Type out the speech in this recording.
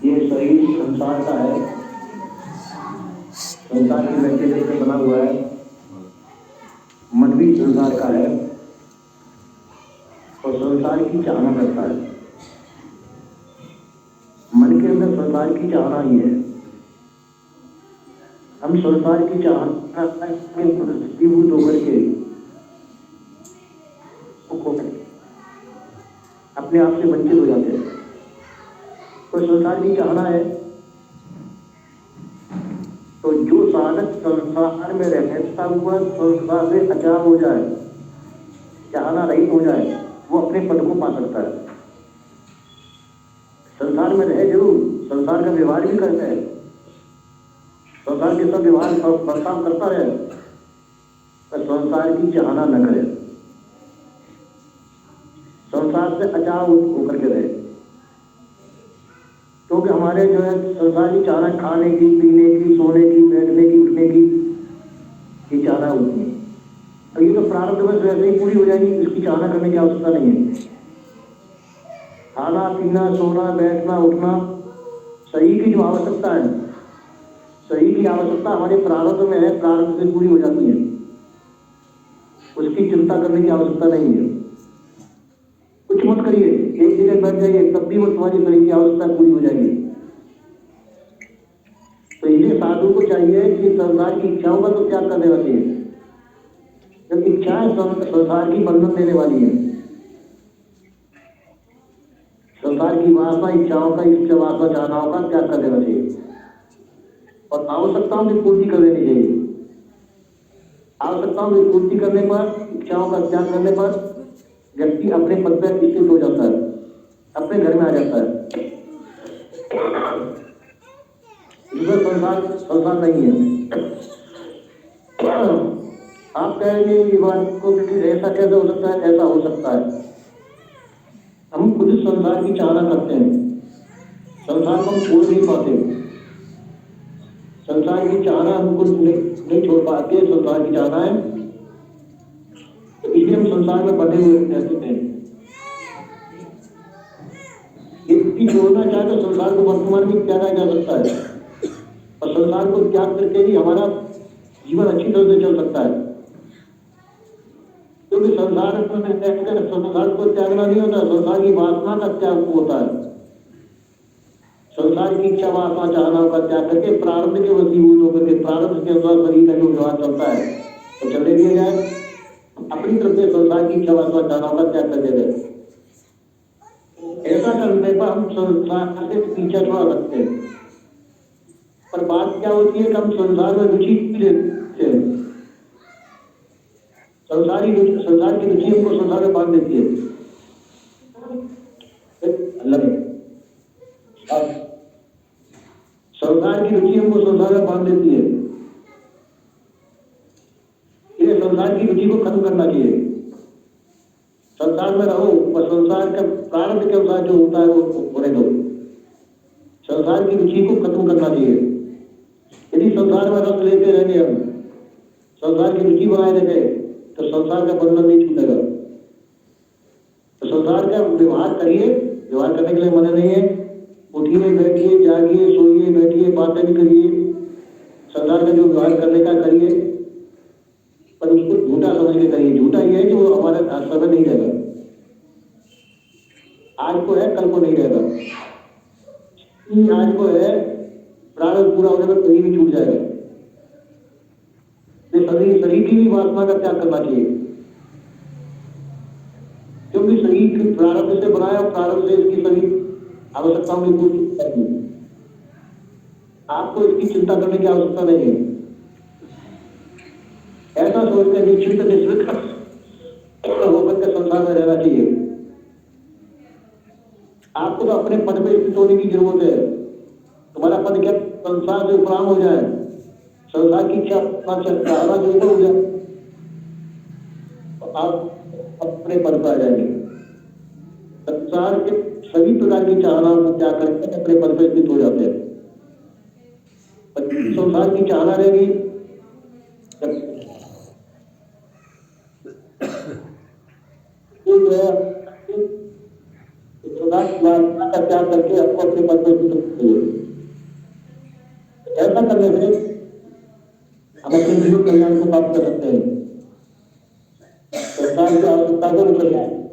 ये शरीर संसार का है, संसार की व्यक्ति से बना हुआ है। मन भी संसार का है और संसार की चाहना करता है। मन के अंदर संसार की चाहना ही है। हम संसार की चाहना में प्रतिभूत होकर के अपने आप से वंचित हो जाते हैं। तो संसार की चाहना है, तो जो साधक संसार में रहता हुआ संसार से अचार हो जाए, चाहना रहित हो जाए, वो अपने पद को पा सकता है। संसार में रहे जरूर, संसार का व्यवहार भी करता है, संसार के सब व्यवहार बर्ताव करता रहे, पर संसार की चाहना न करे, संसार से अचार होकर के रहे। क्योंकि हमारे जो है संसार की चाहना खाने की, पीने की, सोने की, बैठने की, उठने की चाहना होती है। अब ये तो प्रारब्ध में वैसे ही पूरी हो जाएगी, इसकी चाहना करने की आवश्यकता नहीं है। खाना पीना, सोना, बैठना, उठना, शरीर की जो आवश्यकता है, शरीर की आवश्यकता हमारे प्रारब्ध में है, प्रारब्ध से पूरी हो जाती है, उसकी चिंता करने की आवश्यकता नहीं है। कुछ मत करिए, एक जगह बैठ जाइए, तब भी वो तुम्हारी शरीर की आवश्यकता पूरी हो जाएगी। तो इसलिए साधु को चाहिए कि संसार की इच्छाओं का तो त्याग कर देना चाहिए। जब इच्छाएं संसार की बंधन देने वाली है, संसार की वासना, इच्छाओं का, इच्छा वासना चाहनाओं का त्याग कर देना चाहिए और आवश्यकताओं की पूर्ति कर देनी चाहिए। आवश्यकताओं की पूर्ति करने पर, इच्छाओं का त्याग करने पर व्यक्ति अपने पद पर स्थित हो जाता है, अपने घर में आ जाता है। इसमें संसार नहीं है। आप कहेंगे ये बात को ऐसा कैसे हो सकता है? ऐसा हो सकता है। हम खुद संसार की चाहना करते हैं, संसार को हम छोड़ नहीं पाते, संसार की चाहना हमको नहीं छोड़ पाते, संसार की चाहना है, तो इसलिए हम संसार में बंधे हुए रहते हैं। यदि छोड़ना चाहे तो संसार को वर्तमान में त्यागा जा सकता है और संसार को त्याग करके ही हमारा जीवन अच्छी तरह से चल सकता है। क्योंकि संसार को त्यागना नहीं होता, संसार की वासना का त्याग होता है। संसार की इच्छा वासना चाहनाओं का त्याग करके प्रारब्ध के वशीभूत होकर के प्रारब्ध के अनुसार शरीर का जो व्यवहार चलता है तो चलने दिया जाए, अपनी तरफ से संसार की इच्छा वासना चाहनाओं का त्याग कर देते। ऐसा करने पर हम संसार से पीछा छुड़ा सकते हैं। पर बात क्या होती है कि हम संसार में रुचि लेते हैं, संसार की रुचि हमको संसार में बांध देती है। संसार की रुचि हमको संसार में बांध देती है, ये संसार की रुचि को खत्म करना चाहिए। संसार में रहो पर संसार का प्रारब्ध के अनुसार जो होता है वो होने दो। संसार की रुचि को खत्म करना चाहिए। यदि संसार में रस लेते रहेंगे, हम संसार की रुचि बनाए रखे, तो संसार का बंधन नहीं छूटेगा। तो संसार का व्यवहार करिए, व्यवहार करने के लिए मना नहीं है। उठिए, बैठिए, जागिए, सोइए, बैठिए, बातें भी करिए, संसार का जो व्यवहार करने का करिए, पर उसको झूठा समझ के करिए। झूठा यह है कि वो हमारे समय नहीं रहेगा, आज को है कल को नहीं रहेगा। आज को है, प्रारब्ध पूरा होने पर कहीं भी छूट जाएगा। शरीर की भी वासना का त्याग करना चाहिए, क्योंकि शरीर प्रारब्ध से बनाया और प्रारब्ध से इसकी शरीर आवश्यकताओं की पूर्ति करेगी। आपको इसकी चिंता करने की आवश्यकता नहीं है। ऐसा सोचकर निश्चित होकर के संसार में रहना चाहिए। आपको तो अपने पद पे स्थित होने की जरूरत है। तुम्हारा पद क्या संसार से उपराम हो जाए, संसार की इच्छा चाहना जो ऊपर हो जाए, तो आप अपने पद पर आ जाएंगे। संसार के सभी प्रकार की चाहना को त्याग करके अपने पद पर स्थित हो जाते हैं। संसार की चाहना रहेगी, संसार वासना का त्याग करके हमको अपने पद पर स्थित चाहिए। ऐसा करने से हम अपने जीवन कल्याण को प्राप्त कर सकते हैं, संसार की आवश्यकता को निकल जाए।